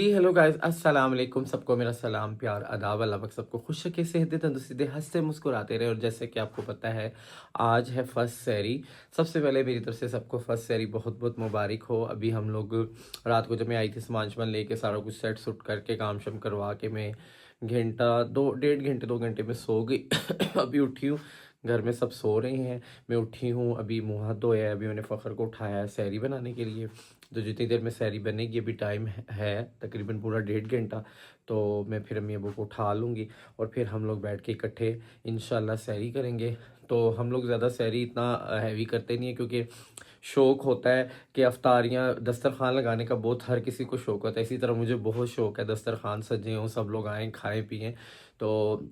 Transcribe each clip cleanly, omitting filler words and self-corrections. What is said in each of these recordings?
जी hello guys, अस्सलाम वालेकुम। सबको मेरा सलाम, प्यार, आदाब। अल्लाह पाक सबको खुश रखे, सेहत दे, तंदुरुस्ती दे, हंसते मुस्कुराते रहे। और जैसे कि आपको पता है, आज है फर्स्ट सहरी। सबसे पहले मेरी तरफ से सबको फर्स्ट सहरी बहुत बहुत मुबारक हो। अभी हम लोग रात को जब मैं आई थी सामान वामान लेके, सारा कुछ सेट सुट करके काम शम करवा के मैं घंटा दो 1.5 घंटे 2 घंटे में सो गई। अभी उठी हूँ, घर में सब सो रहे हैं, मैं उठी हूँ, अभी मुँह हाथ धोया है, अभी मैंने फ़खर को उठाया है सहरी बनाने के लिए। तो जितनी देर में सहरी बनेगी, अभी टाइम है तकरीबन पूरा 1.5 घंटा। तो मैं फिर अम्मी अबू को उठा लूँगी और फिर हम लोग बैठ के इकट्ठे इंशाल्लाह सहरी करेंगे। तो हम लोग ज़्यादा सहरी इतना हैवी करते नहीं है, क्योंकि शौक़ होता है कि अफ्तारियाँ दस्तरखान लगाने का बहुत हर किसी को शौक़ होता है। इसी तरह मुझे बहुत शौक़ है, दस्तरखान सजे हों, सब लोग आएँ, खाएँ पिएँ। तो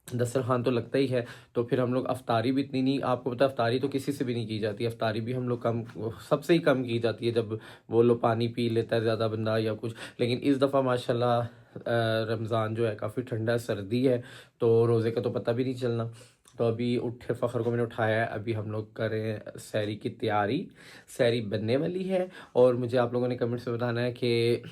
दस्तरखान तो लगता ही है। तो फिर हम लोग अफ्तारी भी इतनी नहीं, आपको पता है अफ्तारी तो किसी से भी नहीं की जाती। अफ्तारी भी हम लोग कम, सबसे ही कम की जाती है, जब वो लोग पानी पी लेता है ज़्यादा बंदा या कुछ। लेकिन इस दफ़ा माशाल्लाह रमज़ान जो है काफ़ी ठंडा सर्दी है, तो रोज़े का तो पता भी नहीं चलना। तो अभी उठे, फ़खर को मैंने उठाया है, अभी हम लोग करें सहरी की तैयारी। सहरी बनने वाली है और मुझे आप लोगों ने कमेंट्स में बताना है कि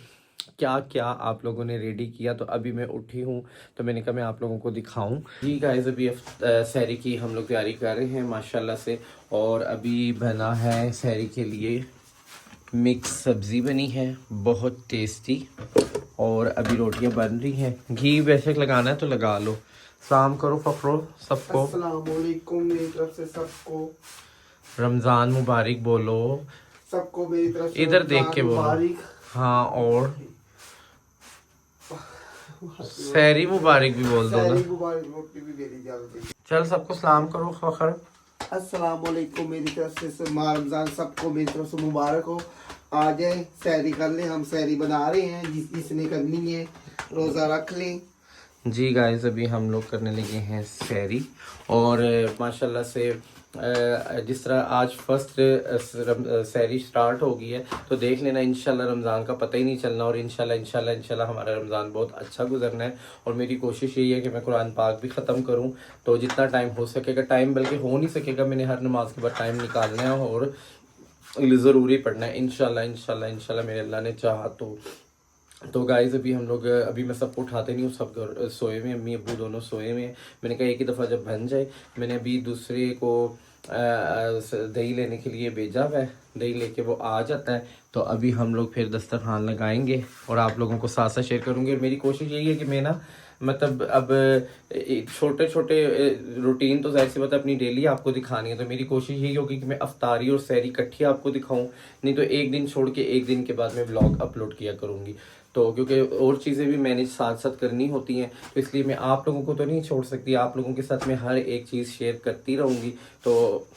क्या क्या आप लोगों ने रेडी किया। तो अभी मैं उठी हूँ, तो मैंने कहा मैं आप लोगों को दिखाऊं। जी गाइस, अभी सहरी की हम लोग तैयारी कर रहे हैं माशाल्लाह से। और अभी बना है सहरी के लिए मिक्स सब्ज़ी बनी है, बहुत टेस्टी। और अभी रोटियां बन रही हैं, घी बेशक लगाना है तो लगा लो। सलाम करो फ़खरो सबको। अस्सलाम वालेकुम मेरी तरफ से सबको। रमज़ान मुबारक बोलो सबको मेरी तरफ से इधर देख रमजान के बोलो। मुबारक। हाँ, और सहरी मुबारक भी बोल दो ना। सहरी मुबारक, रोटी भी मेरी जल्दी। चल सबको सलाम करो फ़खर। अस्सलाम वालेकुम मेरी तरफ से माह रमजान सबको मेरी तरफ से मुबारक हो। आ जाए सहरी कर लें, हम सहरी बना रहे हैं, जिसने करनी है रोज़ा रख लें। जी गाइस, अभी हम लोग करने लगे हैं सहरी। और माशाल्लाह से जिस तरह आज फर्स्ट सहरी स्टार्ट हो गई है, तो देख लेना इंशाल्लाह रमज़ान का पता ही नहीं चलना। और इंशाल्लाह हमारा रमज़ान बहुत अच्छा गुजरना है। और मेरी कोशिश यही है कि मैं कुरान पाक भी ख़त्म करूं, तो जितना टाइम हो सकेगा, टाइम बल्कि हो नहीं सकेगा, मैंने हर नमाज के बाद टाइम निकालना है और ज़रूरी पढ़ना है इंशाल्लाह मेरे अल्लाह ने चाहा तो गाइज़ अभी हम लोग, अभी मैं सबको उठाते नहीं हूँ, सब घर सोए में, अम्मी अब्बू दोनों सोए में। मैंने कहा एक ही दफ़ा जब बन जाए। मैंने अभी दूसरे को दही लेने के लिए भेजा हुआ है, दही लेके वो आ जाता है। तो अभी हम लोग फिर दस्तरखान लगाएंगे और आप लोगों को साथ साथ शेयर करूँगी। और मेरी कोशिश यही है कि मैं ना, मतलब अब छोटे छोटे रूटीन तो जाहिर सी बात है अपनी डेली आपको दिखानी है। तो मेरी कोशिश यही होगी कि मैं अफ्तारी और सहरी इकट्ठी आपको दिखाऊं, नहीं तो एक दिन छोड़ के एक दिन के बाद मैं व्लॉग अपलोड किया करूँगी। तो क्योंकि और चीज़ें भी मैनेज साथ साथ करनी होती हैं, तो इसलिए मैं आप लोगों को तो नहीं छोड़ सकती, आप लोगों के साथ मैं हर एक चीज़ शेयर करती रहूँगी। तो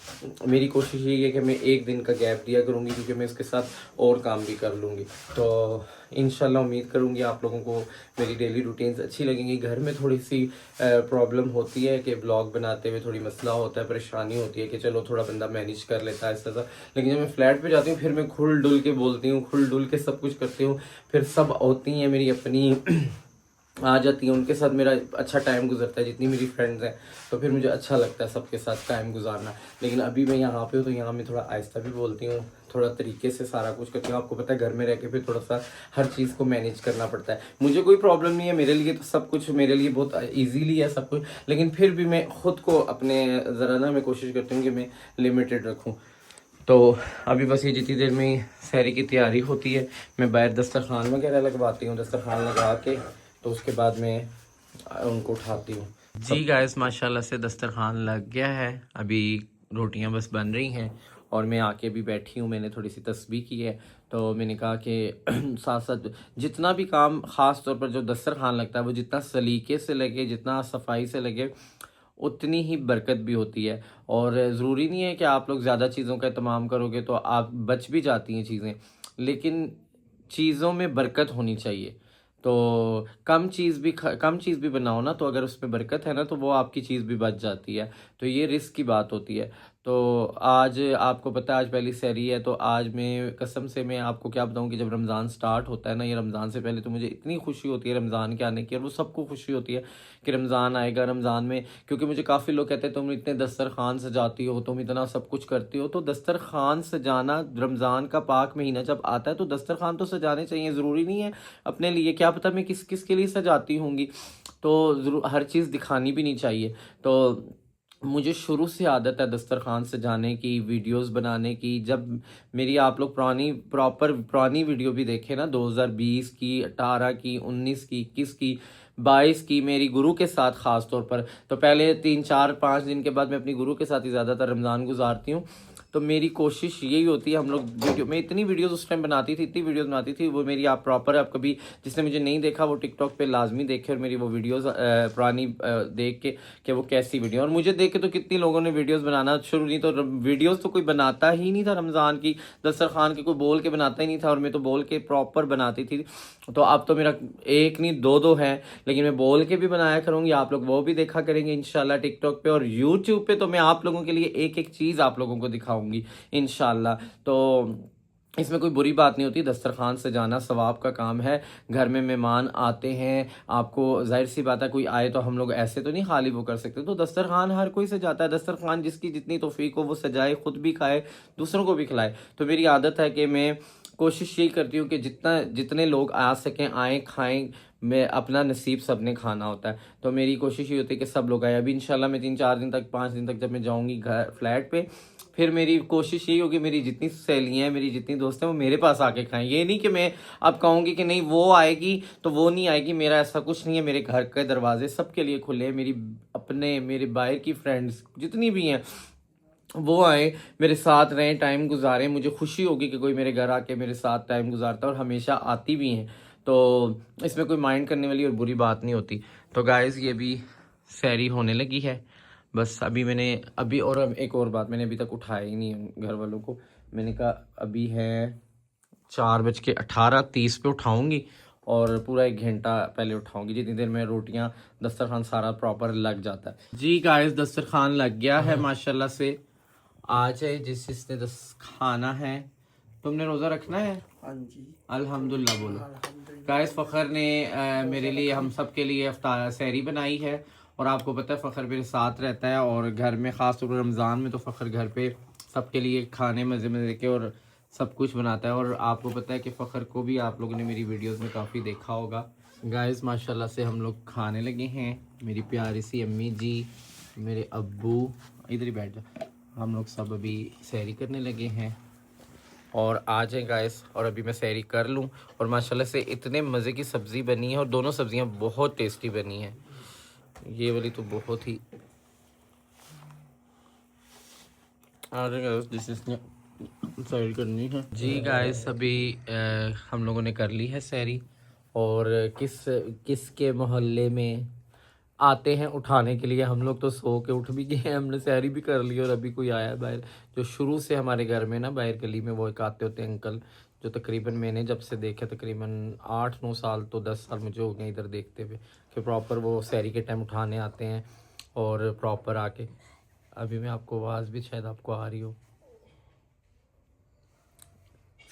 मेरी कोशिश यही है कि मैं एक दिन का गैप दिया करूँगी, क्योंकि मैं इसके साथ और काम भी कर लूँगी। तो इंशाल्लाह उम्मीद करूँगी आप लोगों को मेरी डेली रूटीन्स अच्छी लगेंगी। घर में थोड़ी सी प्रॉब्लम होती है कि ब्लॉग बनाते हुए थोड़ी मसला होता है, परेशानी होती है कि चलो थोड़ा बंदा मैनेज कर लेता है इस तरह। लेकिन जब मैं फ्लैट पे जाती हूँ, फिर मैं खुल डुल के बोलती हूँ, खुल डुल के सब कुछ करती हूँ। फिर सब होती हैं मेरी अपनी आ जाती हैं, उनके साथ मेरा अच्छा टाइम गुजरता है, जितनी मेरी फ्रेंड्स हैं। तो फिर मुझे अच्छा लगता है सबके साथ टाइम गुजारना। लेकिन अभी मैं यहाँ पे हूँ, तो यहाँ मैं थोड़ा आहिस्ता भी बोलती हूँ, थोड़ा तरीके से सारा कुछ करती हूँ। आपको पता है घर में रह के फिर थोड़ा सा हर चीज़ को मैनेज करना पड़ता है। मुझे कोई प्रॉब्लम नहीं है, मेरे लिए तो सब कुछ मेरे लिए बहुत ईजीली है सब कुछ। लेकिन फिर भी मैं ख़ुद को अपने ज़रा ना, मैं कोशिश करती हूँ कि मैं लिमिटेड रखूँ। तो अभी बस ये जितनी देर में सहरी की तैयारी होती है, मैं बाहर दस्तरखान वगैरह लगवाती हूँ। दस्तरखान लगा के तो उसके बाद में उनको उठाती हूँ। जी गाइस, माशाल्लाह से दस्तरखान लग गया है, अभी रोटियां बस बन रही हैं और मैं आके भी बैठी हूँ। मैंने थोड़ी सी तस्बीह की है, तो मैंने कहा कि साथ साथ जितना भी काम, ख़ास तौर पर जो दस्तरखान लगता है, वो जितना सलीके से लगे, जितना सफाई से लगे, उतनी ही बरकत भी होती है। और ज़रूरी नहीं है कि आप लोग ज़्यादा चीज़ों का इत्माम करोगे तो आप बच भी जाती हैं चीज़ें, लेकिन चीज़ों में बरकत होनी चाहिए। तो कम चीज़ भी बनाओ ना, तो अगर उसमें बरकत है ना, तो वो आपकी चीज़ भी बच जाती है। तो ये रिस्क की बात होती है। तो आज आपको पता है आज पहली सहरी है, तो आज मैं कसम से मैं आपको क्या बताऊं कि जब रमज़ान स्टार्ट होता है ना, ये रमज़ान से पहले तो मुझे इतनी खुशी होती है रमज़ान के आने की, और वो सबको खुशी होती है कि रमज़ान आएगा। रमज़ान में क्योंकि मुझे काफ़ी लोग कहते हैं तुम इतने दस्तरखान सजाती हो, तुम इतना सब कुछ करती हो, तो दस्तरखान सजाना रमज़ान का पाक महीना जब आता है तो दस्तरखान तो सजाने चाहिए। ज़रूरी नहीं है अपने लिए, क्या पता मैं किस किस के लिए सजाती होंगी, तो ज़रूर हर चीज़ दिखानी भी नहीं चाहिए। तो मुझे शुरू से आदत है दस्तरखान सजाने की, वीडियोस बनाने की। जब मेरी आप लोग पुरानी वीडियो भी देखें ना, 2020 की, 18 की, 19 की, 21 की, 22 की, मेरी गुरु के साथ ख़ास तौर पर, तो पहले 3 4 5 दिन के बाद मैं अपनी गुरु के साथ ही ज़्यादातर रमज़ान गुजारती हूँ। तो मेरी कोशिश यही होती है, हम लोग वीडियो मैं इतनी वीडियोस उस टाइम बनाती थी, इतनी वीडियोस बनाती थी, वो मेरी आप प्रॉपर, आप कभी जिसने मुझे नहीं देखा वो टिकटॉक पे लाजमी देखे और मेरी वो वीडियोस पुरानी देख के कि वो कैसी वीडियो, और मुझे देख के तो कितनी लोगों ने वीडियोस बनाना शुरू, नहीं तो वीडियोस तो कोई बनाता ही नहीं था रमज़ान की, दस्तरखान की कोई बोल के बनाता ही नहीं था, और मैं तो बोल के प्रॉपर बनाती थी। तो अब तो मेरा एक नहीं दो दो है, लेकिन मैं बोल के भी बनाया करूँगी, आप लोग वो भी देखा करेंगे इंशाल्लाह टिकटॉक पे, और यूट्यूब पे तो मैं आप लोगों के लिए एक एक चीज़ आप लोगों को दिखाऊंगी इंशाल्लाह। तो इसमें कोई बुरी बात नहीं होती, दस्तरखान सजाना सवाब का काम है। घर में मेहमान आते हैं, आपको जाहिर सी बात है कोई आए तो हम लोग ऐसे तो नहीं खाली वो कर सकते, तो दस्तरखान हर कोई सजाता है। दस्तरखान जिसकी जितनी तौफीक हो वो सजाए, खुद भी खाए, दूसरों को भी खिलाए। तो मेरी आदत है कि मैं कोशिश यही करती हूँ कि जितने लोग आ सकें आएँ, खाएँ। मैं अपना नसीब सबने खाना होता है, तो मेरी कोशिश ये होती है कि सब लोग आए। अभी इंशाल्लाह मैं 3 4 दिन तक, 5 दिन तक जब मैं जाऊँगी घर फ्लैट पे, फिर मेरी कोशिश यही होगी मेरी जितनी सहेलियाँ हैं, मेरी जितनी दोस्त हैं, वो मेरे पास आके खाएं। ये नहीं कि मैं अब कहूँगी कि नहीं वो आएगी तो वो नहीं आएगी, मेरा ऐसा कुछ नहीं है। मेरे घर के दरवाजे सबके लिए खुले हैं, मेरे बाहर की फ्रेंड्स जितनी भी हैं वो आए, मेरे साथ रहें, टाइम गुजारें। मुझे खुशी होगी कि कोई मेरे घर आके मेरे साथ टाइम गुजारता है, और हमेशा आती भी हैं, तो इसमें कोई माइंड करने वाली और बुरी बात नहीं होती। तो गाइस ये भी सहरी होने लगी है, बस अब एक और बात, मैंने अभी तक उठाया ही नहीं है घर वालों को। मैंने कहा अभी है 4:18 पे उठाऊंगी, और पूरा 1 घंटा पहले उठाऊंगी, जितनी देर में रोटियां दस्तरखान सारा प्रॉपर लग जाता है। जी गाइस दस्तरखान लग गया है माशाल्लाह से। आज है जिसने खाना है। तुमने रोज़ा रखना है? हाँ जी। अल्हम्दुलिल्लाह बोलो। गाइस फ़खर ने मेरे लिए, हम सब के लिए इफ्तार सहरी बनाई है, और आपको पता है फ़खर मेरे साथ रहता है, और घर में ख़ास तौर पर रमज़ान में तो फ़खर घर पे सबके लिए खाने मज़े के और सब कुछ बनाता है। और आपको पता है कि फ़खर को भी आप लोगों ने मेरी वीडियोस में काफ़ी देखा होगा। गाइस माशाल्लाह से हम लोग खाने लगे हैं। मेरी प्यारी सी अम्मी जी, मेरे अब्बू, इधर ही बैठ जा, हम लोग सब अभी सहरी करने लगे हैं। और आ जाए गाइस, और अभी मैं सहरी कर लूँ। और माशाल्लाह से इतने मज़े की सब्ज़ी बनी है, और दोनों सब्ज़ियाँ बहुत टेस्टी बनी हैं। ये वाली तो बहुत ही सहरी करनी है जी गाइस। अभी हम लोगों ने कर ली है सहरी, और किसके मोहल्ले में आते हैं उठाने के लिए। हम लोग तो सो के उठ भी गए हैं, हमने सहरी भी कर ली, और अभी कोई आया है बाहर, जो शुरू से हमारे घर में ना बाहर गली में वो एक आते होते हैं अंकल, जो तकरीबन मैंने जब से देखे तकरीबन 8 9 साल तो 10 साल मुझे हो गए इधर देखते हुए, कि प्रॉपर वो सहरी के टाइम उठाने आते हैं, और प्रॉपर आके, अभी मैं आपको आवाज़ भी शायद आपको आ रही हो,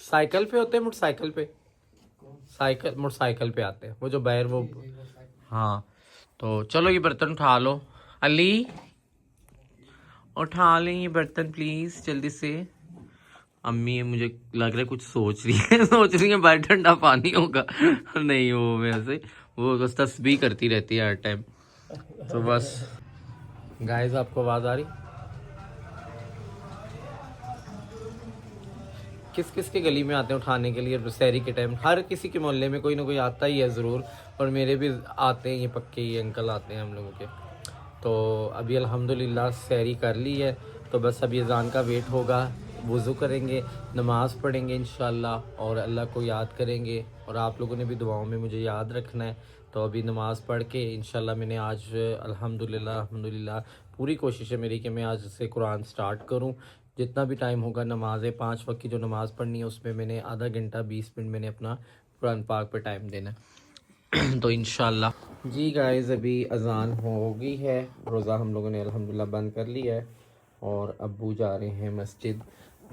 साइकिल पे होते हैं, मोटरसाइकिल पे, मोटरसाइकिल पे आते हैं वो जो बाहर वो। हाँ तो चलो ये बर्तन उठा लो, अली उठा लें ये बर्तन प्लीज़ जल्दी से। अम्मी मुझे लग रहा है कुछ सोच रही है सोच रही है बाहर ठंडा पानी होगा नहीं वो वैसे वो बस तस्बीह करती रहती है हर टाइम। तो बस गाइस आपको आवाज़ आ रही? किस किस के गली में आते हैं उठाने के लिए सहरी के टाइम? हर किसी के मोहल्ले में कोई ना कोई आता ही है ज़रूर, और मेरे भी आते हैं, ये पक्के ये अंकल आते हैं हम लोगों के। तो अभी अल्हम्दुलिल्लाह सहरी कर ली है, तो बस अभी अज़ान का वेट होगा, वज़ू करेंगे, नमाज़ पढ़ेंगे इंशाल्लाह, और अल्लाह को याद करेंगे, और आप लोगों ने भी दुआओं में मुझे याद रखना है। तो अभी नमाज़ पढ़ के इंशाल्लाह मैंने आज अल्हम्दुलिल्लाह पूरी कोशिश है मेरी कि मैं आज से कुरान स्टार्ट करूं। जितना भी टाइम होगा, नमाज़ें 5 वक्त की जो नमाज़ पढ़नी है उसमें मैंने आधा घंटा 20 मिनट मैंने अपना कुरान पाक पे टाइम देना है तो इंशाल्लाह। जी गाइस अभी अज़ान हो गई है, रोज़ा हम लोगों ने अल्हम्दुलिल्लाह बंद कर लिया है, और अब्बू जा रहे हैं मस्जिद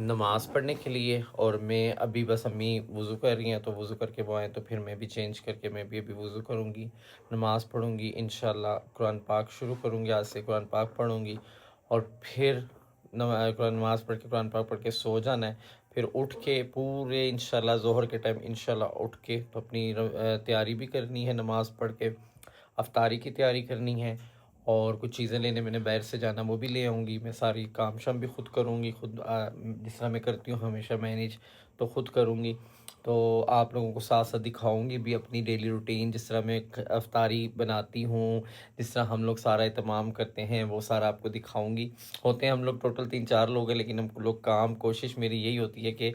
नमाज़ पढ़ने के लिए। और मैं अभी बस अम्मी वज़ू कर रही हैं तो वज़ू करके वो आए तो फिर मैं भी चेंज करके मैं भी अभी वज़ू करूँगी, नमाज़ पढ़ूँगी, इंशाल्लाह कुरान पाक शुरू करूँगी, आज से कुरान पाक पढ़ूँगी और फिर नमाज़ पढ़ के कुरान पाक पढ़ के सो जाना है। फिर उठ के पूरे इंशाल्लाह ज़ोहर के टाइम इंशाल्लाह उठ के तो अपनी तैयारी भी करनी है, नमाज़ पढ़ के अफ्तारी की तैयारी करनी है और कुछ चीज़ें लेने मैंने बाहर से जाना वो भी ले आऊँगी। मैं सारी काम शाम भी ख़ुद करूँगी, ख़ुद जिस तरह मैं करती हूँ हमेशा मैनेज तो ख़ुद करूँगी। तो आप लोगों को साथ साथ दिखाऊँगी भी अपनी डेली रूटीन, जिस तरह मैं अफ्तारी बनाती हूँ, जिस तरह हम लोग सारा इत्माम करते हैं वो सारा आपको दिखाऊँगी। होते हैं हम लोग टोटल 3-4 लोग हैं, लेकिन हम लोग काम कोशिश मेरी यही होती है कि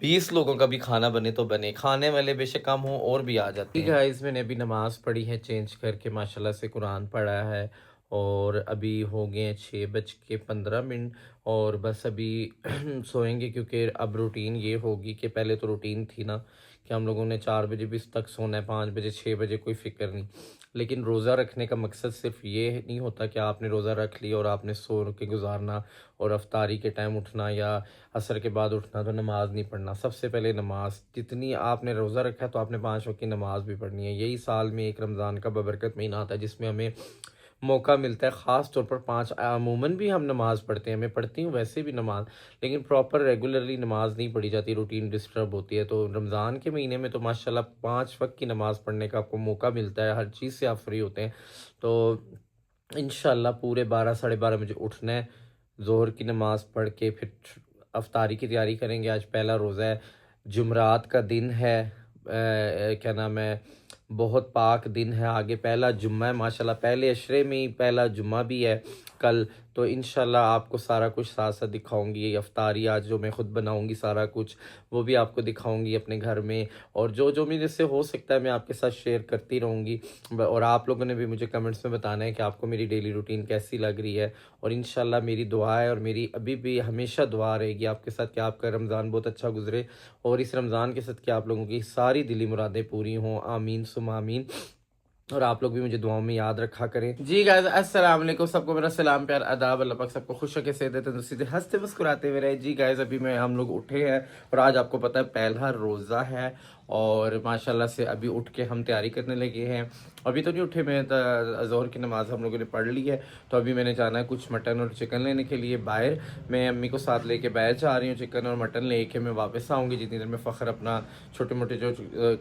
20 लोगों का भी खाना बने तो बने, खाने वाले बेशक कम हो और भी आ जाते हैं। गाइस मैंने अभी नमाज़ पढ़ी है, चेंज करके माशाल्लाह से कुरान पढ़ा है और अभी हो गए हैं 6:15 और बस अभी सोएंगे क्योंकि अब रूटीन ये होगी कि पहले तो रूटीन थी ना कि हम लोगों ने 4 बजे भी तक सोना है, 5 बजे 6 बजे कोई फ़िक्र नहीं। लेकिन रोज़ा रखने का मकसद सिर्फ ये नहीं होता कि आपने रोज़ा रख लिया और आपने सो के गुजारना और अफ्तारी के टाइम उठना या असर के बाद उठना तो नमाज़ नहीं पढ़ना। सबसे पहले नमाज़, जितनी आपने रोज़ा रखा है तो आपने 5 वक्त की नमाज़ भी पढ़नी है। यही साल में एक रमज़ान का बबरकत महीना आता है जिसमें हमें मौका मिलता है, ख़ास तौर पर 5 अमूमन भी हम नमाज़ पढ़ते हैं, मैं पढ़ती हूँ वैसे भी नमाज़, लेकिन प्रॉपर रेगुलरली नमाज़ नहीं पढ़ी जाती, रूटीन डिस्टर्ब होती है। तो रमज़ान के महीने में तो माशाल्लाह 5 वक्त की नमाज़ पढ़ने का आपको मौका मिलता है, हर चीज़ से आप फ्री होते हैं। तो इंशाल्लाह पूरे 12 साढ़े 12 बजे उठना है, ज़ोहर की नमाज़ पढ़ के फिर अफ्तारी की तैयारी करेंगे। आज पहला रोज़ा है, जुमरात का दिन है, क्या नाम है, बहुत पाक दिन है, आगे पहला जुम्मा है माशाल्लाह, पहले अशरे में ही पहला जुम्मा भी है कल। तो इंशाल्लाह आपको सारा कुछ साथ साथ दिखाऊंगी। ये अफ्तारी आज जो मैं ख़ुद बनाऊंगी सारा कुछ वो भी आपको दिखाऊंगी अपने घर में, और जो जो मेरे से हो सकता है मैं आपके साथ शेयर करती रहूँगी। और आप लोगों ने भी मुझे कमेंट्स में बताना है कि आपको मेरी डेली रूटीन कैसी लग रही है। और इंशाल्लाह मेरी दुआ है और मेरी अभी भी हमेशा दुआ रहेगी आपके साथ कि आपका रमज़ान बहुत अच्छा गुजरे और इस रमज़ान के साथ कि आप लोगों की सारी दिली मुरादें पूरी हों। आमीन सुम आमीन। और आप लोग भी मुझे दुआओं में याद रखा करें। जी गाइस अस्सलाम वालेकुम, सबको मेरा सलाम प्यार आदाब, अल्लाह पाक सबको खुश रखे, सेहत तंदुरुस्ती हंसते मुस्कुराते हुए रहे। जी गाइस अभी मैं हम लोग उठे हैं और आज आपको पता है पहला रोज़ा है और माशाल्लाह से अभी उठ के हम तैयारी करने लगे हैं। अभी तो नहीं उठे, मैं ज़ोहर की नमाज़ हम लोगों ने पढ़ ली है, तो अभी मैंने जाना है कुछ मटन और चिकन लेने के लिए बाहर। मैं अम्मी को साथ लेके बाहर जा रही हूँ, चिकन और मटन लेके मैं वापस आऊँगी। जितनी देर में फ़ख्र अपना छोटे मोटे जो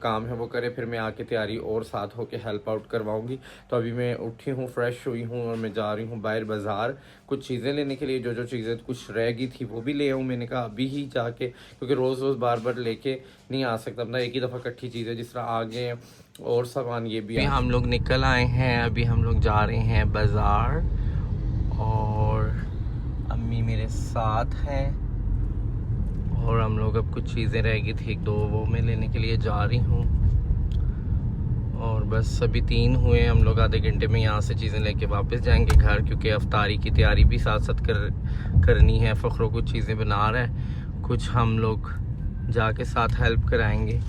काम है वो करे, फिर मैं आके तैयारी और साथ होके हेल्प आउट करवाऊँगी। तो अभी मैं उठी हूँ, फ्रेश हुई हूँ और मैं जा रही हूँ बाहर बाज़ार कुछ चीज़ें लेने के लिए। जो जो चीज़ें कुछ रह गई थी वो भी ले आऊँ, मैंने कहा अभी ही जाके, क्योंकि रोज़ रोज़ बार बार लेके नहीं आ सकता, अपना एक ही दफ़ा इकट्ठी चीज़ें जिस तरह आगे और सामान ये भी। हम लोग निकल आए हैं, अभी हम लोग जा रहे हैं बाज़ार और अम्मी मेरे साथ हैं और हम लोग अब कुछ चीज़ें रह गई थी 1-2 वो मैं लेने के लिए जा रही हूँ। और बस अभी 3 हुए, हम लोग आधे घंटे में यहाँ से चीज़ें लेके वापस जाएंगे घर, क्योंकि अफ्तारी की तैयारी भी साथ साथ करनी है। फ़ख्रो कुछ चीज़ें बना रहा है, कुछ हम लोग जाके साथ हेल्प कराएंगे।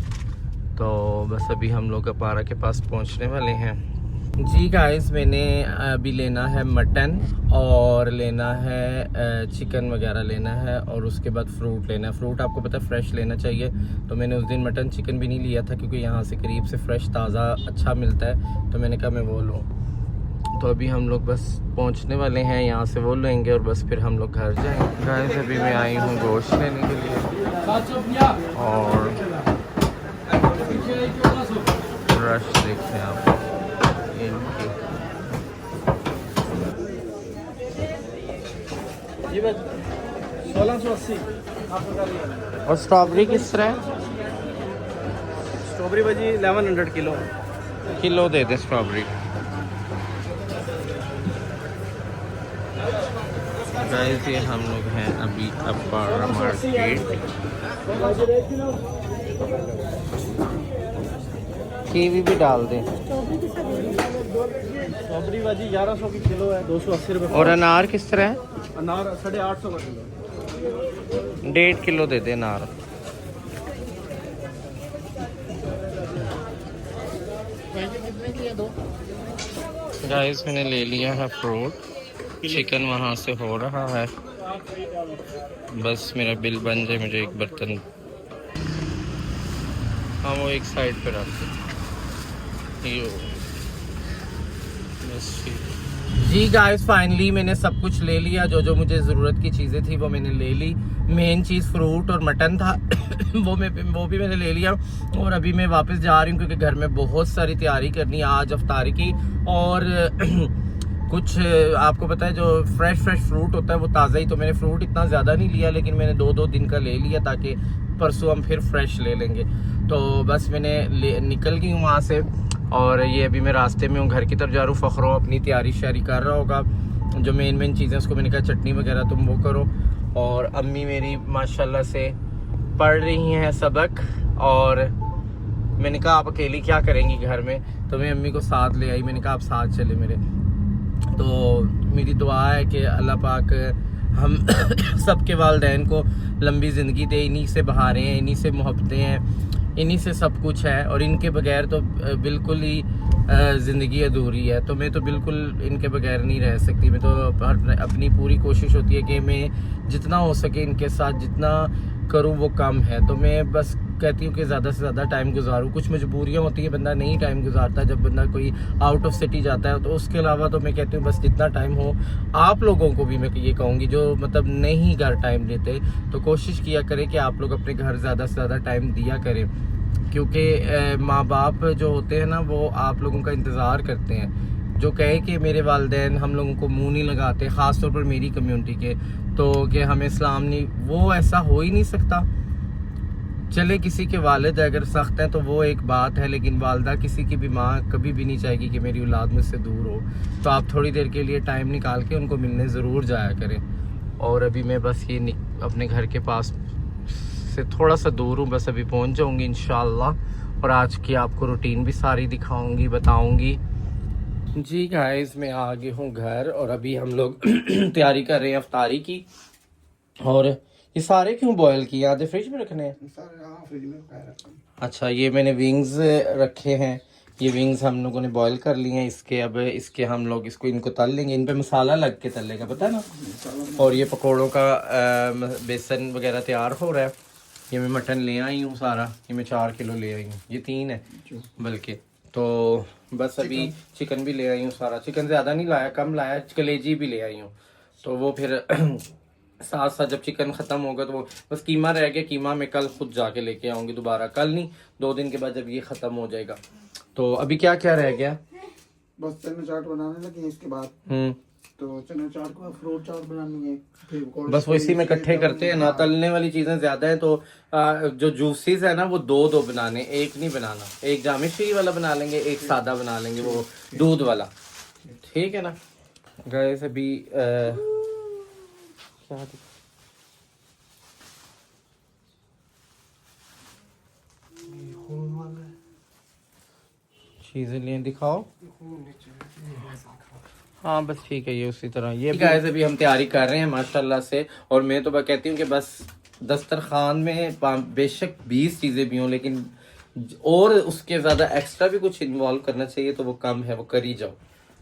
तो बस अभी हम लोग अपारा के पास पहुंचने वाले हैं। जी गाइस मैंने अभी लेना है मटन और लेना है चिकन वगैरह लेना है और उसके बाद फ्रूट लेना है। फ्रूट आपको पता है फ्रेश लेना चाहिए, तो मैंने उस दिन मटन चिकन भी नहीं लिया था क्योंकि यहाँ से करीब से फ्रेश ताज़ा अच्छा मिलता है, तो मैंने कहा मैं वो लूँ। तो अभी हम लोग बस पहुँचने वाले हैं, यहाँ से वो लेंगे और बस फिर हम लोग घर जाएंगे। गाइस अभी मैं आई हूँ गोश्त लेने के लिए और रश देखते हैं आप इनकी। और स्ट्रॉबेरी किस तरह है? स्ट्रॉबेरी भाजी 1100 किलो दे दे स्ट्रॉबेरी। गाइस ये हम लोग हैं अभी अपारा मार्केट। कीवी भी डाल दें। स्ट्रॉबेरी भाजी 1100 की किलो है, 280 रुपये। और अनार किस तरह है? अनार 850 का किलो। 1.5 किलो दे दे अनार। गाइस मैंने ले लिया है फ्रूट चिकन वहाँ से हो रहा है, बस मेरा बिल बन जाए, मुझे एक बर्तन, हाँ वो एक साइड पे रख दो। बस ठीक। जी गाइस फाइनली मैंने सब कुछ ले लिया, जो जो मुझे ज़रूरत की चीज़ें थी वो मैंने ले ली। मेन चीज़ फ्रूट और मटन था वो भी मैंने ले लिया। और अभी मैं वापस जा रही हूँ क्योंकि घर में बहुत सारी तैयारी करनी है आज अफ्तारी की। और कुछ आपको पता है जो फ्रेश फ्रूट होता है वो ताज़ा ही, तो मैंने फ्रूट इतना ज़्यादा नहीं लिया, लेकिन मैंने 2-2 दिन का ले लिया ताकि परसों हम फिर फ्रेश ले लेंगे। तो बस मैंने निकल गई हूँ वहाँ से, और ये अभी मैं रास्ते में हूँ, घर की तरफ जा रहा हूँ। फ़खरो अपनी तैयारी शारी कर रहा होगा, जो मेन चीज़ें उसको मैंने कहा चटनी वगैरह तुम वो करो। और अम्मी मेरी माशाल्लाह से पढ़ रही हैं सबक, और मैंने कहा आप अकेली क्या करेंगी घर में, तो मैं अम्मी को साथ ले आई। मैंने कहा आप साथ चले मेरे। तो मेरी दुआ है कि अल्लाह पाक हम सबके वालिदैन को लंबी ज़िंदगी दे। इन्हीं से बहारें हैं, इन्हीं से मोहब्बतें हैं, इन्हीं से सब कुछ है, और इनके बगैर तो बिल्कुल ही ज़िंदगी अधूरी है। तो मैं तो बिल्कुल इनके बगैर नहीं रह सकती। मैं तो अपनी पूरी कोशिश होती है कि मैं जितना हो सके इनके साथ जितना करूँ वो कम है। तो मैं बस कहती हूँ कि ज़्यादा से ज़्यादा टाइम गुजारूँ। कुछ मजबूरियाँ होती हैं, बंदा नहीं टाइम गुजारता, जब बंदा कोई आउट ऑफ सिटी जाता है। तो उसके अलावा तो मैं कहती हूँ बस जितना टाइम हो, आप लोगों को भी मैं ये कहूँगी जो मतलब नहीं घर टाइम देते, तो कोशिश किया करें कि आप लोग अपने घर ज़्यादा से ज़्यादा टाइम दिया करें, क्योंकि माँ बाप जो होते हैं ना वो आप लोगों का इंतज़ार करते हैं। जो कहे कि मेरे वालिदैन हम लोगों को मुंह नहीं लगाते, ख़ास तौर पर मेरी कम्युनिटी के, तो कि हमें इस्लाम नहीं, वो ऐसा हो ही नहीं सकता। चले किसी के वालिद अगर सख्त हैं तो वो एक बात है, लेकिन वालदा किसी की भी माँ कभी भी नहीं चाहेगी कि मेरी औलाद मुझसे दूर हो। तो आप थोड़ी देर के लिए टाइम निकाल के उनको मिलने ज़रूर जाया करें। और अभी मैं बस ये अपने घर के पास से थोड़ा सा दूर हूँ, बस अभी पहुँच जाऊँगी इंशाल्लाह। और आज की आपको रूटीन भी सारी दिखाऊँगी, बताऊँगी। जी गाइस मैं आ गया हूँ घर, और अभी हम लोग तैयारी कर रहे हैं अफ्तारी की। और ये सारे क्यों बॉयल किए, आधे फ्रिज में रखने हैं? फ्रिज में रखा। अच्छा ये मैंने विंग्स रखे हैं, ये विंग्स हम लोगों ने बॉयल कर लिए हैं। इसके अब इसके हम लोग इनको तल लेंगे, इन पे मसाला लग के तलेगा, पता है ना। और ये पकोड़ों का बेसन वगैरह तैयार हो रहा है। ये मैं मटन ले आई हूँ सारा, ये मैं 4 किलो ले आई हूँ, ये 3 है बल्कि। तो बस अभी चिकन भी ले आई हूँ सारा, चिकन ज़्यादा नहीं लाया, कम लाया, कलेजी भी ले आई हूँ। तो वो फिर साथ साथ जब चिकन ख़त्म होगा तो वो बस कीमा रह गया, कीमा मैं कल खुद जाके लेके आऊँगी दोबारा, कल नहीं 2 दिन के बाद जब ये ख़त्म हो जाएगा। तो अभी क्या क्या रह गया? बस चना चाट बनाने लगे इसके बाद। तो चना चाट को फ्रूट चाट बनानी है, फिर बस वो इसी में इकट्ठे करते हैं ना। तलने वाली चीज़ें ज़्यादा हैं, तो जो जूसेस है ना वो 2-2 बनाने, एक नहीं बनाना। एक जामिन श्री वाला बना लेंगे, एक सादा बना लेंगे वो दूध वाला, ठीक है ना गाइस। अभी क्या चीज़ें लें, दिखाओ। हाँ बस ठीक है, ये उसी तरह। ये गाइस अभी हम तैयारी कर रहे हैं माशाल्लाह से। और मैं तो कहती हूँ कि बस दस्तरखान में बेशक 20 चीज़ें भी हों, लेकिन और उसके ज़्यादा एक्स्ट्रा भी कुछ इन्वॉल्व करना चाहिए तो वो कम है, वो कर ही जाओ,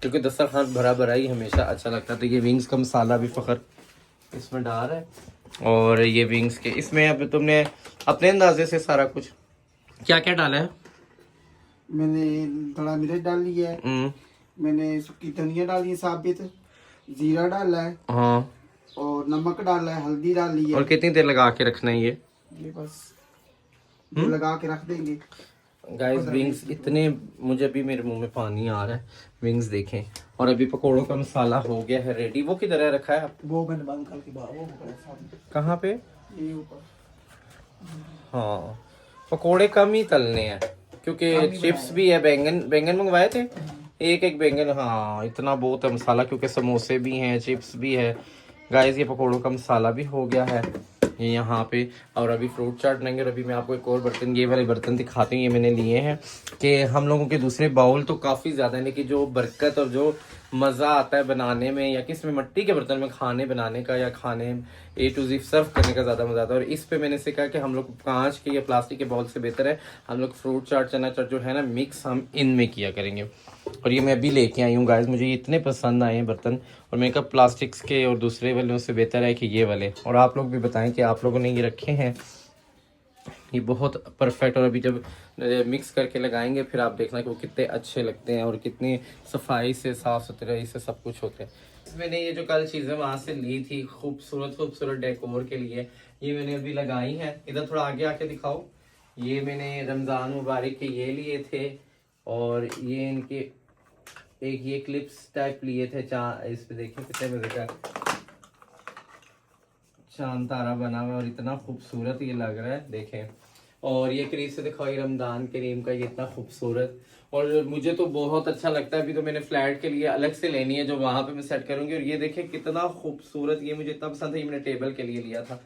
क्योंकि दस्तरखान भरा भरा ही हमेशा अच्छा लगता है। तो ये विंग्स का मसाला भी फ़खर इसमें डाल रहा है, और ये विंग्स के इसमें अब तुमने अपने अंदाजे से सारा कुछ क्या क्या डाला है? मैंने धड़ा मिर्च डाल ली है, मैंने सूखी धनिया डाली है साबित, जीरा डाला है, हाँ, और नमक डाला है, हल्दी डाली है। और कितनी देर लगा के रखना है ये बस लगा के रख देंगे गाइस। विंग्स इतने, मुझे अभी मेरे मुंह में पानी आ रहा है, विंग्स देखें। और अभी पकोड़ों का मसाला हो गया है रेडी। वो किधर है रखा है? वो मैंने बंद करके वो कहाँ पे? ये ऊपर। हाँ पकोड़े कम ही तलने हैं, क्योंकि चिप्स भी है, बैंगन मंगवाए थे, एक बैंगन, हाँ इतना बहुत है मसाला, क्योंकि समोसे भी हैं, चिप्स भी है गाइस। ये पकोड़ों का मसाला भी हो गया है ये यहाँ पे। और अभी फ्रूट चाट बनाएंगे। और अभी मैं आपको एक और बर्तन, ये वाले बर्तन दिखाती हूँ, ये मैंने लिए हैं कि हम लोगों के दूसरे बाउल तो काफ़ी ज़्यादा है, लेकिन जो बरकत और जो मज़ा आता है बनाने में, या किस में मिट्टी के बर्तन में खाने बनाने का, या खाने A to Z सर्व करने का ज़्यादा मज़ा आता है। और इस पे मैंने सीखा कि हम लोग कांच के या प्लास्टिक के बाउल से बेहतर है हम लोग फ्रूट चाट, चना चाट जो है ना मिक्स, हम इनमें किया करेंगे। और ये मैं अभी लेके आई हूँ गाइस, मुझे ये इतने पसंद आए हैं बर्तन, और मैंने कहा प्लास्टिक्स के और दूसरे वालों से बेहतर है कि ये वाले। और आप लोग भी बताएं कि आप लोगों ने ये रखे हैं, ये बहुत परफेक्ट। और अभी जब मिक्स करके लगाएंगे फिर आप देखना कि वो कितने अच्छे लगते हैं और कितनी सफाई से, साफ़ सुथराई से सब कुछ होते हैं। मैंने ये जो कल चीज़ें वहाँ से ली थी खूबसूरत खूबसूरत डेकोर के लिए, ये मैंने अभी लगाई हैं। इधर थोड़ा आगे आके दिखाओ। ये मैंने रमज़ान मुबारक के ये लिए थे, और ये इनके एक ये क्लिप्स टाइप लिए थे। इस पे देखिए कितने मजे का चांद तारा बना हुआ और इतना खूबसूरत ये लग रहा है, देखें। और ये करीब से दिखाओ, ये रमज़ान करीम का ये इतना खूबसूरत, और मुझे तो बहुत अच्छा लगता है। अभी तो मैंने फ्लैट के लिए अलग से लेनी है जो वहाँ पे मैं सेट करूँगी। और ये देखें कितना खूबसूरत, ये मुझे इतना पसंद है, ये मैंने टेबल के लिए लिया था।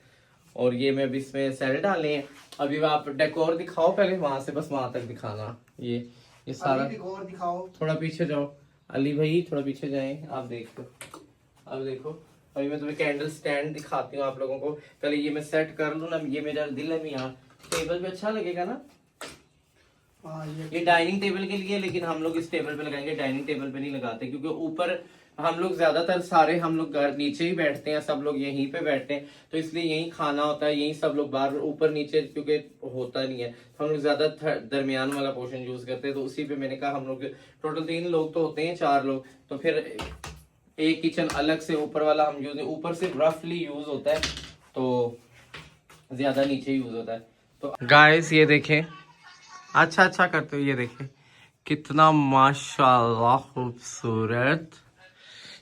और ये मैं अभी इसमें सेल डाले हैं। अभी आप डेकोर दिखाओ पहले, वहाँ से बस वहाँ तक दिखाना। ये सारा डेकोर दिखाओ। थोड़ा पीछे जाओ अली भाई, थोड़ा पीछे जाएं। आप देखो, अब देखो, अभी मैं तुम्हें कैंडल स्टैंड दिखाती हूँ आप लोगों को। पहले ये मैं सेट कर लूँ ना, ये मेरा दिल है यहाँ टेबल पे अच्छा लगेगा ना। ये डाइनिंग टेबल के लिए, लेकिन हम लोग इस टेबल पे लगाएंगे, डाइनिंग टेबल पे नहीं लगाते, क्योंकि ऊपर हम लोग ज्यादातर सारे हम लोग घर नीचे ही बैठते हैं, सब लोग यहीं पे बैठते हैं, तो इसलिए यहीं खाना होता है, यहीं सब लोग बाहर ऊपर नीचे क्योंकि होता नहीं है, तो हम लोग ज्यादा दरमियान वाला पोर्शन यूज करते हैं। तो उसी पे मैंने कहा हम लोग टोटल 3 लोग तो होते हैं, 4 लोग, तो फिर एक किचन अलग से ऊपर वाला हम यूज, ऊपर से रफली यूज होता है, तो ज्यादा नीचे यूज होता है। तो गाइस ये देखें, अच्छा करते हो, ये देखें कितना माशाल्लाह खूबसूरत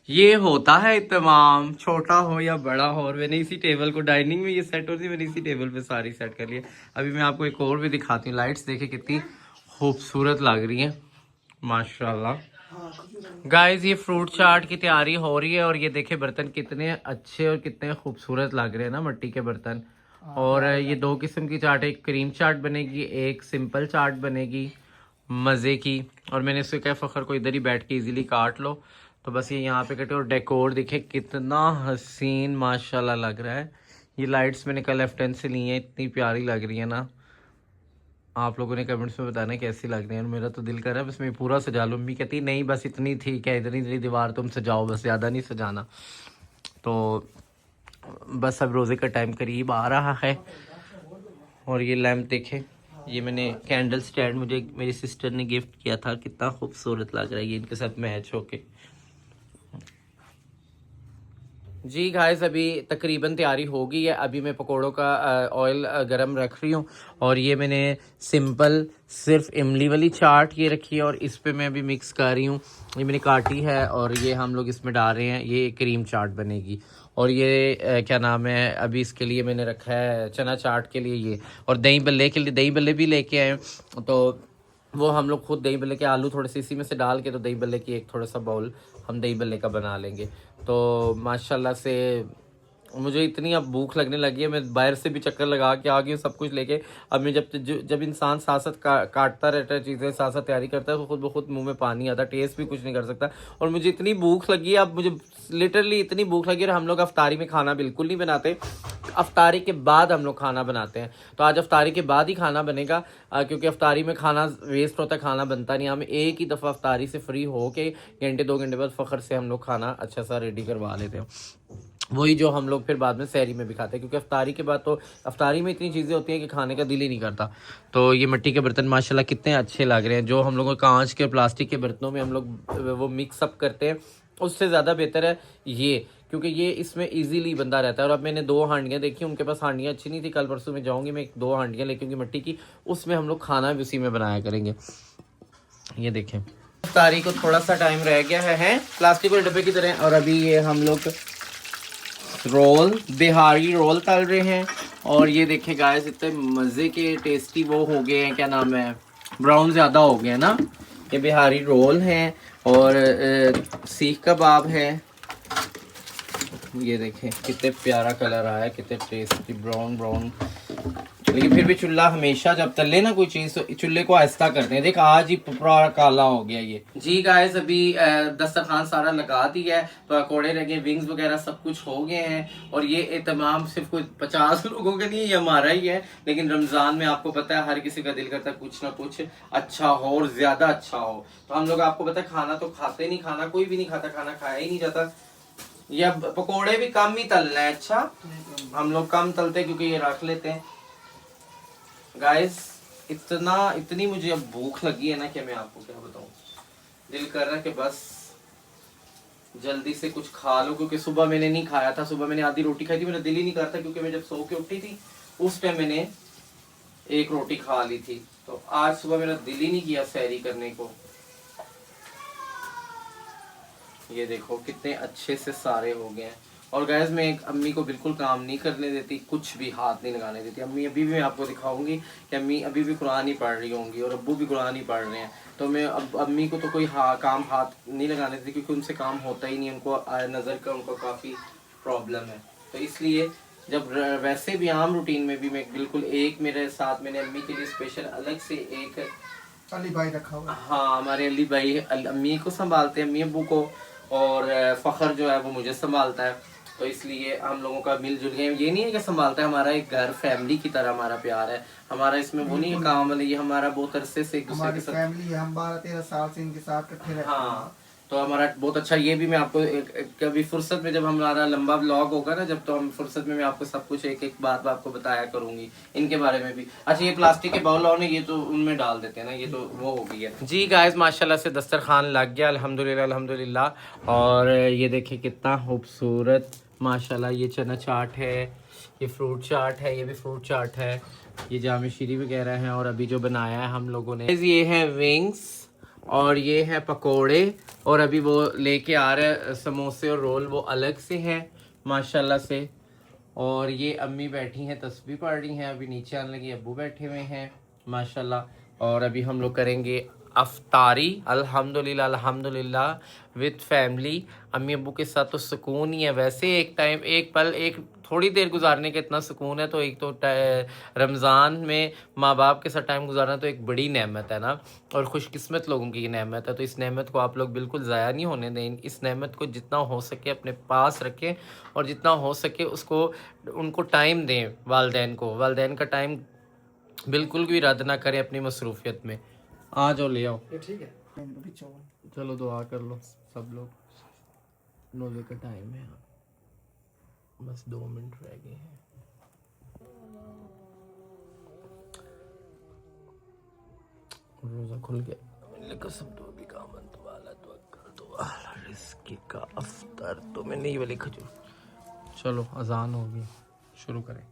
ये होता है। तमाम छोटा हो या बड़ा हो, और मैंने इसी टेबल को, डाइनिंग में ये सेट होती है, मैंने इसी टेबल पे सारी सेट कर ली है। अभी मैं आपको एक और भी दिखाती हूँ। लाइट्स देखे कितनी खूबसूरत लग रही हैं माशाल्लाह। गाइस ये फ्रूट चाट की तैयारी हो रही है, और ये देखे बर्तन कितने अच्छे और कितने खूबसूरत लग रहे हैं ना, मिट्टी के बर्तन। और ये 2 किस्म की चाट, एक क्रीम चाट बनेगी, एक सिंपल चाट बनेगी मज़े की। और मैंने इससे क्या फ़खर को इधर ही बैठ के इजीली काट लो, तो बस ये यहाँ पे कटे। और डेकोर देखे कितना हसीन माशाल्लाह लग रहा है। ये लाइट्स मैंने कल लेफ्ट हैंड से ली हैं, इतनी प्यारी लग रही है ना। आप लोगों ने कमेंट्स में बताना कैसी लग रही है। मेरा तो दिल कर रहा है बस मैं पूरा सजा लूँ। मम्मी कहती नहीं बस इतनी ठीक है, इतनी दीवार तुम सजाओ, बस ज़्यादा नहीं सजाना। तो बस अब रोज़े का टाइम करीब आ रहा है। और ये लैम्प देखे, ये मैंने कैंडल स्टैंड मुझे मेरी सिस्टर ने गिफ्ट किया था, कितना खूबसूरत लग रहा है ये इनके साथ मैच होके। जी गाइस अभी तकरीबन तैयारी हो गई है। अभी मैं पकोड़ों का ऑयल गरम रख रही हूँ, और ये मैंने सिंपल सिर्फ इमली वाली चाट ये रखी है, और इस पे मैं अभी मिक्स कर रही हूँ। ये मैंने काटी है और ये हम लोग इसमें डाल रहे हैं, ये क्रीम चाट बनेगी। और ये क्या नाम है, अभी इसके लिए मैंने रखा है चना चाट के लिए ये, और दही बल्ले के लिए दही बल्ले भी लेके आए, तो वो हम लोग खुद दही बल्ले के आलू थोड़े से इसी में से डाल के, तो दही बल्ले की एक थोड़ा सा बाउल हम दही बल्ले का बना लेंगे। तो माशाल्लाह से मुझे इतनी अब भूख लगने लगी है, मैं बाहर से भी चक्कर लगा के आ गई हूँ सब कुछ लेके। अब मैं जब इंसान साथ साथ काटता रहता है चीज़ें, साथ साथ तैयारी करता है, तो खुद ब खुद मुंह में पानी आता है, टेस्ट भी कुछ नहीं कर सकता। और मुझे इतनी भूख लगी है, अब मुझे लिटरली इतनी भूख लगी है। हम लोग अफ्तारी में खाना बिल्कुल नहीं बनाते, अफ्तारी के बाद हम लोग खाना बनाते हैं। तो आज अफ्तारी के बाद ही खाना बनेगा, क्योंकि अफ्तारी में खाना वेस्ट होता है, खाना बनता नहीं। हम एक ही दफ़ा अफ्तारी से फ्री हो के घंटे 2 घंटे बाद फ़खर से हम लोग खाना अच्छा सा रेडी करवा लेते हैं, वही जो हम लोग फिर बाद में सहरी में भी खाते हैं। क्योंकि अफ्तारी के बाद तो अफ्तारी में इतनी चीज़ें होती हैं कि खाने का दिल ही नहीं करता। तो ये मिट्टी के बर्तन माशाल्लाह कितने अच्छे लग रहे हैं। जो हम लोग कांच के प्लास्टिक के बर्तनों में हम लोग वो मिक्सअप करते हैं, उससे ज़्यादा बेहतर है ये, क्योंकि ये इसमें इजीली बंदा रहता है। और अब मैंने 2 हांडियाँ देखी, उनके पास हांडियाँ अच्छी नहीं थी, कल परसों में जाऊँगी मैं 2 हांडियाँ लेके उनकी मिट्टी की, उसमें हम लोग खाना भी उसी में बनाया करेंगे। ये देखें अफ्तारी को थोड़ा सा टाइम रह गया है प्लास्टिक के डब्बे की तरह। और अभी ये हम लोग रोल, बिहारी रोल तल रहे हैं। और ये देखें गाइस इतने मज़े के टेस्टी वो हो गए हैं, क्या नाम है, ब्राउन ज़्यादा हो गए हैं ना। ये बिहारी रोल हैं और सीख कबाब है। ये देखें कितने प्यारा कलर आया है, कितने टेस्टी ब्राउन ब्राउन लेकिन फिर भी चूल्हा हमेशा जब तले ना कोई चीज तो चूल्हे को आहिस्ता करते हैं। देख आज ही पूरा काला हो गया ये। जी गाइस अभी दस्तरखान सारा लगा दिया है, पकौड़े लगे, विंग्स वगैरह सब कुछ हो गए हैं। और ये तमाम सिर्फ कोई 50 लोगों के लिए ये हमारा ही है, लेकिन रमजान में आपको पता है हर किसी का दिल करता है कुछ ना कुछ अच्छा हो और ज्यादा अच्छा हो। तो हम लोग आपको पता है खाना तो खाते नहीं, खाना कोई भी नहीं खाता, खाना खाया ही नहीं जाता। ये पकौड़े भी कम ही तलना है। अच्छा हम लोग कम तलते हैं क्योंकि ये रख लेते हैं। गाइस इतनी मुझे अब भूख लगी है ना कि मैं आपको क्या बताऊं। दिल कर रहा है कि बस जल्दी से कुछ खा लो, क्योंकि सुबह मैंने नहीं खाया था। सुबह मैंने आधी रोटी खाई थी, मेरा दिल ही नहीं करता क्योंकि मैं जब सो के उठी थी उस टाइम मैंने एक रोटी खा ली थी। तो आज सुबह मेरा दिल ही नहीं किया सहरी करने को। ये देखो कितने अच्छे से सारे हो गए हैं। और गैस मैं एक अम्मी को बिल्कुल काम नहीं करने देती, कुछ भी हाथ नहीं लगाने देती। अम्मी अभी भी मैं आपको दिखाऊंगी कि अम्मी अभी भी कुरान ही पढ़ रही होंगी और अब्बू भी कुरान ही पढ़ रहे हैं। तो मैं अब अम्मी को तो कोई काम हाथ नहीं लगाने देती क्योंकि उनसे काम होता ही नहीं, उनको नज़र का उनको काफ़ी प्रॉब्लम है। तो इसलिए जब वैसे भी आम रूटीन में भी मैं बिल्कुल एक मेरे साथ मैंने अम्मी के लिए स्पेशल अलग से एक अली भाई रखा हुआ। हाँ हमारे अली भाई अम्मी को संभालते हैं, अम्मी अब्बू को, और फ़खर जो है वो मुझे संभालता है। तो इसलिए हम लोगों का मिलजुल गए। ये नहीं है कि संभालता है, हमारा एक घर फैमिली की तरह हमारा प्यार है हमारा। इसमें वो नहीं है काम वाले, ये हमारा बहुत अरसे से एक दूसरे के साथ फैमिली है। हम 12-13 साल से इनके साथ इकट्ठे रहते हैं। हाँ तो हमारा बहुत अच्छा। ये भी मैं आपको कभी फुर्सत में जब हमारा लंबा व्लॉग होगा ना जब, तो हम फुर्सत में मैं आपको सब कुछ एक एक बात आपको बताया करूंगी इनके बारे में भी। अच्छा ये प्लास्टिक के बाउल और ये तो उनमें डाल देते हैं ना, ये तो वो हो गई है। जी गाइस माशाल्लाह से दस्तरखान लग गया अल्हम्दुलिल्लाह अल्हम्दुलिल्लाह। और ये देखिए कितना खूबसूरत माशाल्लाह। ये चना चाट है, ये फ्रूट चाट है, ये भी फ्रूट चाट है, ये जाम शीरी वगैरह है। और अभी जो बनाया है हम लोगों ने ये है विंग्स और ये है पकोड़े। और अभी वो लेके आ रहे हैं समोसे और रोल, वो अलग से हैं माशाल्लाह से। और ये अम्मी बैठी हैं तस्बीह पढ़ रही हैं, अभी नीचे आने लगी, अब्बू बैठे हुए हैं माशाल्लाह। और अभी हम लोग करेंगे अफ्तारी अल्हम्दुलिल्लाह अल्हम्दुलिल्लाह विद फैमिली। अम्मी अब्बू के साथ तो सुकून ही है। वैसे एक टाइम एक पल एक थोड़ी देर गुजारने का इतना सुकून है, तो एक तो रमज़ान में माँ बाप के साथ टाइम गुजारना तो एक बड़ी नेमत है ना, और खुशकिस्मत लोगों की नेमत है। तो इस नेमत को आप लोग बिल्कुल ज़ाया नहीं होने दें। इस नेमत को जितना हो सके अपने पास रखें और जितना हो सके उसको उनको टाइम दें। वालदैन का टाइम बिल्कुल भी रद्द ना करें अपनी मसरूफियत में। आ जाओ ले आओ। ठीक है। चलो दुआ कर लो सब लोग। रोज़े का टाइम है, बस 2 मिनट रह गए हैं। रोज़ा खुल गया। कसम तो भी का मन तो वाला तो रिस्की का अफ्तर तो मैं नहीं वाली खजूर। चलो अजान होगी, शुरू करें।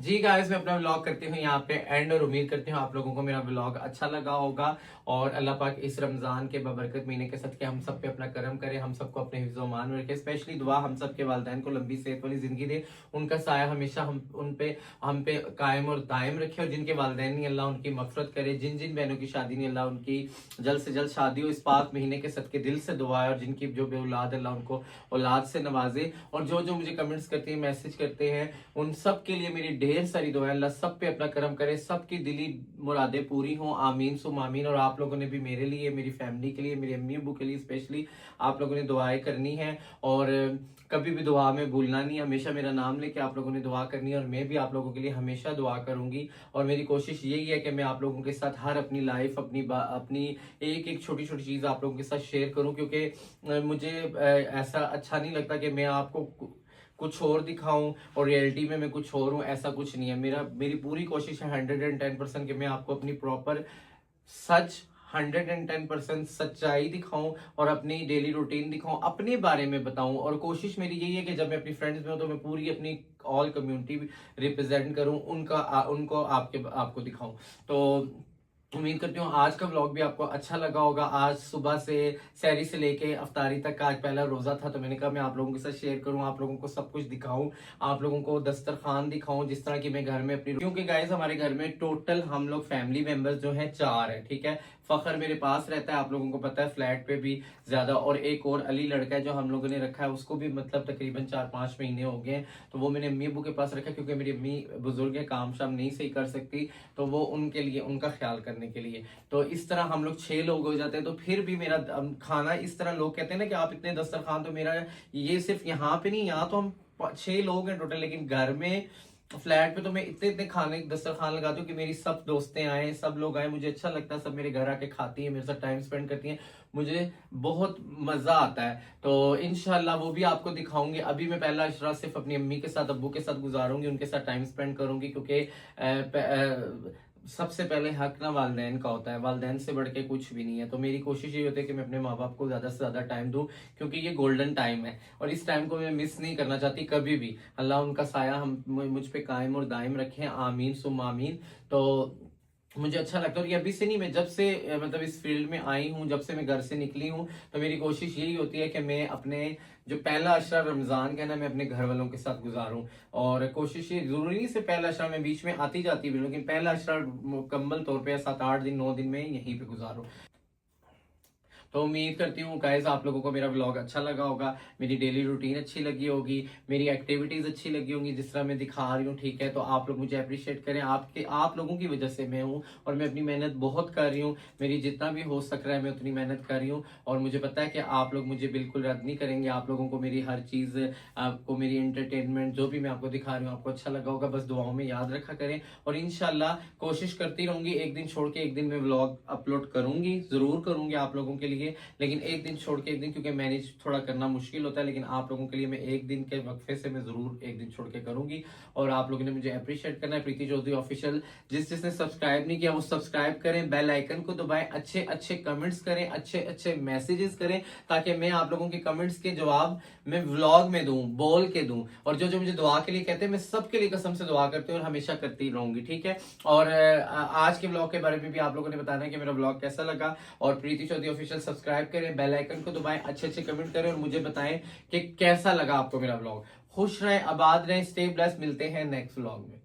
जी गाइस मैं अपना व्लॉग करती हूँ यहाँ पे एंड, और उम्मीद करती हूँ आप लोगों को मेरा व्लॉग अच्छा लगा होगा। और अल्लाह पाक इस रमज़ान के बबरकत महीने के सदके हम सब पे अपना करम करे, हम सबको अपने हिफ्ज़ मान में रखे। स्पेशली दुआ हम सब के वालिदैन को लंबी सेहत वाली ज़िंदगी दे, उनका साया हमेशा हम पे कायम और दायम रखे। और जिनके वालिदैन नहीं अल्लाह उनकी मग़फ़िरत करे, जिन जिन बहनों की शादी नहीं अल्लाह उनकी जल्द से जल्द शादी हो इस पाक महीने के सदके दिल से दुआ है। और जिनकी जो बेऔलाद अल्लाह उनको औलाद से नवाजे। और जो जो मुझे कमेंट्स करते हैं मैसेज करते हैं उन सब के लिए मेरी ढेर सारी दुआ। अल्लाह सब पे अपना करम करे, सबकी दिली मुरादें पूरी हों, आमीन सुम आमीन। और आप लोगों ने भी मेरे लिए, मेरी फैमिली के लिए, मेरे अम्मी अब्बू के लिए स्पेशली आप लोगों ने दुआएं करनी है। और कभी भी दुआ में भूलना नहीं, हमेशा मेरा नाम लेके आप लोगों ने दुआ करनी है। और मैं भी आप लोगों के लिए हमेशा दुआ करूंगी। और मेरी कोशिश यही है कि मैं आप लोगों के साथ हर अपनी लाइफ अपनी एक एक छोटी छोटी चीज़ आप लोगों के साथ शेयर करूं, क्योंकि मुझे ऐसा अच्छा नहीं लगता कि मैं आपको कुछ और दिखाऊं और रियलिटी में मैं कुछ और हूं। ऐसा कुछ नहीं है। मेरी पूरी कोशिश है 110% कि मैं आपको अपनी प्रॉपर सच 110% सच्चाई दिखाऊं और अपनी डेली रूटीन दिखाऊं, अपने बारे में बताऊं। और कोशिश मेरी यही है कि जब मैं अपनी फ्रेंड्स में हूं तो मैं पूरी अपनी ऑल कम्युनिटी रिप्रेजेंट करूं, उनको आपको दिखाऊं। तो उम्मीद करती हूँ आज का व्लॉग भी आपको अच्छा लगा होगा। आज सुबह से सहरी से लेके अफ्तारी तक का आज पहला रोजा था, तो मैंने कहा मैं आप लोगों के साथ शेयर करूँ, आप लोगों को सब कुछ दिखाऊं, आप लोगों को दस्तरखान दिखाऊं जिस तरह की मैं घर में अपनी। क्योंकि गाइस हमारे घर में टोटल हम लोग फैमिली मेंबर्स जो हैं 4 है, ठीक है। फ़खर मेरे पास रहता है, आप लोगों को पता है, फ्लैट पे भी ज़्यादा। और एक और अली लड़का है जो हम लोगों ने रखा है, उसको भी मतलब तकरीबन 4-5 महीने हो गए हैं, तो वो मैंने अम्मी अबू के पास रखा, क्योंकि मेरी अम्मी बुजुर्ग है, काम शाम नहीं सही कर सकती, तो वो उनके लिए, उनका ख्याल करने के लिए। तो इस तरह हम लोग 6 लोग हो जाते हैं। तो फिर भी मेरा खाना इस तरह, लोग कहते हैं ना कि आप इतने दस्तरखान, तो मेरा ये सिर्फ यहाँ पे नहीं, यहाँ तो हम 6 लोग हैं टोटल, लेकिन घर में फ्लैट पे तो मैं इतने इतने खाने दस्तरखान लगाती हूँ कि मेरी सब दोस्तें आए, सब लोग आए, मुझे अच्छा लगता है, सब मेरे घर आके खाती हैं, मेरे साथ टाइम स्पेंड करती हैं, मुझे बहुत मजा आता है। तो इंशाल्लाह वो भी आपको दिखाऊंगी। अभी मैं पहला अशरा सिर्फ अपनी अम्मी के साथ, अब्बू के साथ गुजारूंगी, उनके साथ टाइम स्पेंड करूंगी, क्योंकि सबसे पहले हक ना वालिदैन का होता है, वालिदैन से बढ़ के कुछ भी नहीं है। तो मेरी कोशिश ये होती है कि मैं अपने माँ बाप को ज़्यादा से ज़्यादा टाइम दूँ, क्योंकि ये गोल्डन टाइम है और इस टाइम को मैं मिस नहीं करना चाहती कभी भी। अल्लाह उनका साया हम मुझ पे कायम और दायम रखें, आमीन सुम आमीन। तो मुझे अच्छा लगता है। और ये अभी से नहीं, मैं जब से मतलब इस फील्ड में आई हूँ, जब से मैं घर से निकली हूँ, तो मेरी कोशिश यही होती है कि मैं अपने जो पहला अशरा रमज़ान का है ना, मैं अपने घर वालों के साथ गुजारूं। और कोशिश ये ज़रूरी नहीं सिर्फ पहला अशरा, में बीच में आती जाती भी, लेकिन पहला अशरा मुकम्मल तौर पे 7-8 दिन 9 दिन में यहीं पे गुजारूं। तो उम्मीद करती हूँ गाइस आप लोगों को मेरा व्लॉग अच्छा लगा होगा, मेरी डेली रूटीन अच्छी लगी होगी, मेरी एक्टिविटीज अच्छी लगी होंगी जिस तरह मैं दिखा रही हूँ, ठीक है। तो आप लोग मुझे अप्रिशिएट करें, आप लोगों की वजह से मैं हूँ, और मैं अपनी मेहनत बहुत कर रही हूँ, मेरी जितना भी हो सक रहा है मैं उतनी मेहनत कर रही हूँ। और मुझे पता है कि आप लोग मुझे बिल्कुल रद्द नहीं करेंगे, आप लोगों को मेरी हर चीज़, आपको मेरी एंटरटेनमेंट जो भी मैं आपको दिखा रही हूँ आपको अच्छा लगा होगा। बस दुआओं में याद रखा करें, और इंशाल्लाह कोशिश करती रहूंगी, एक दिन छोड़ के एक दिन मैं व्लॉग अपलोड करूंगी, जरूर करूंगी आप लोगों के लिए, लेकिन एक दिन छोड़ के एक दिन, क्योंकि मैनेज थोड़ा करना मुश्किल होता है, लेकिन आप लोगों के लिए मैं एक दिन के वक्फे से मैं जरूर एक दिन छोड़ के करूंगी। और आप लोगों ने मुझे अप्रिशिएट करना है। प्रीति चौधरी ऑफिशियल, जिसने सब्सक्राइब नहीं किया वो सब्सक्राइब करें, बेल आइकन को दबाएं, अच्छे अच्छे कमेंट्स करें, अच्छे अच्छे मैसेजेस करें, ताकि मैं आप लोगों के कमेंट्स के जवाब मैं व्लॉग में दूं, बोल के दूं। और जो जो मुझे दुआ के लिए कहते हैं, मैं सबके लिए कसम से दुआ करती हूँ और हमेशा करती रहूंगी, ठीक है। और आज के व्लॉग के बारे में भी आप लोगों ने बताना है कि मेरा व्लॉग कैसा लगा। और प्रीति चौधरी ऑफिशियल सब्सक्राइब करें, बेल आइकन को दबाएं, अच्छे अच्छे कमेंट करें, और मुझे बताएं कि कैसा लगा आपको मेरा व्लॉग। खुश रहें, आबाद रहें, स्टे ब्लेस्ड। मिलते हैं नेक्स्ट व्लॉग में।